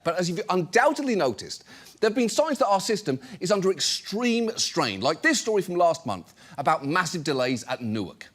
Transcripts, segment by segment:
But as you've undoubtedly noticed, there have been signs that our system is under extreme strain, like this story from last month about massive delays at Newark.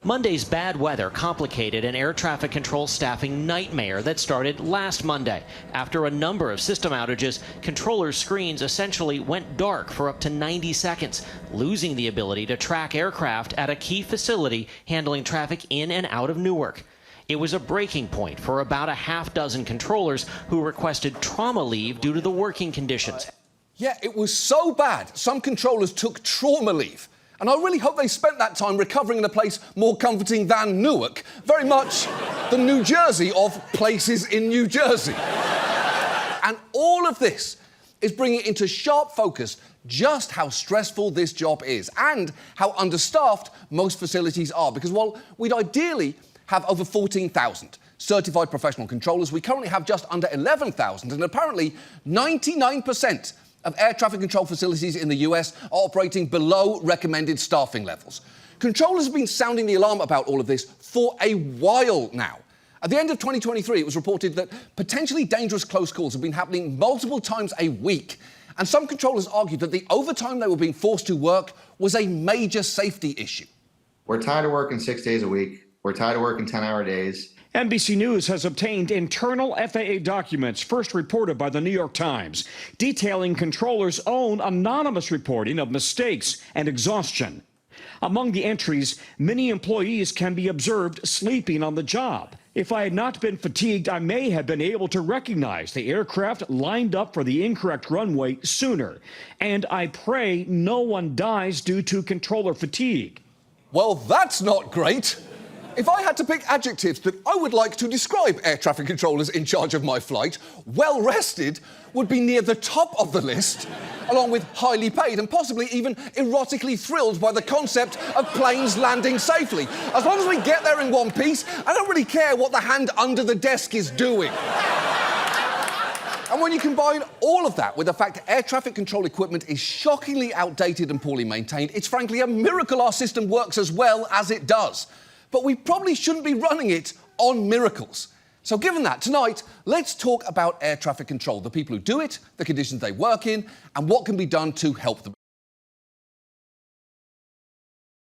Monday's bad weather complicated an air traffic control staffing nightmare that started last Monday. After a number of system outages, controllers' screens essentially went dark for up to 90 seconds, losing the ability to track aircraft at a key facility handling traffic in and out of Newark. It was a breaking point for about a half dozen controllers who requested trauma leave due to the working conditions. Yeah, it was so bad, some controllers took trauma leave. And I really hope they spent that time recovering in a place more comforting than Newark. Very much the New Jersey of places in New Jersey. And all of this is bringing into sharp focus just how stressful this job is and how understaffed most facilities are. Because while we'd ideally have over 14,000 certified professional controllers, we currently have just under 11,000, and apparently 99% of air traffic control facilities in the US are operating below recommended staffing levels. Controllers have been sounding the alarm about all of this for a while now. At the end of 2023, it was reported that potentially dangerous close calls have been happening multiple times a week. And some controllers argued that the overtime they were being forced to work was a major safety issue. We're tired of working 6 days a week. We're tired of working 10-hour days. NBC News has obtained internal FAA documents first reported by the New York Times, detailing controllers' own anonymous reporting of mistakes and exhaustion. Among the entries, many employees can be observed sleeping on the job. If I had not been fatigued, I may have been able to recognize the aircraft lined up for the incorrect runway sooner. And I pray no one dies due to controller fatigue. Well, that's not great. If I had to pick adjectives that I would like to describe air traffic controllers in charge of my flight, well-rested would be near the top of the list, along with highly paid and possibly even erotically thrilled by the concept of planes landing safely. As long as we get there in one piece, I don't really care what the hand under the desk is doing. And when you combine all of that with the fact that air traffic control equipment is shockingly outdated and poorly maintained, it's frankly a miracle our system works as well as it does. But we probably shouldn't be running it on miracles. So given that, tonight, let's talk about air traffic control, the people who do it, the conditions they work in, and what can be done to help them.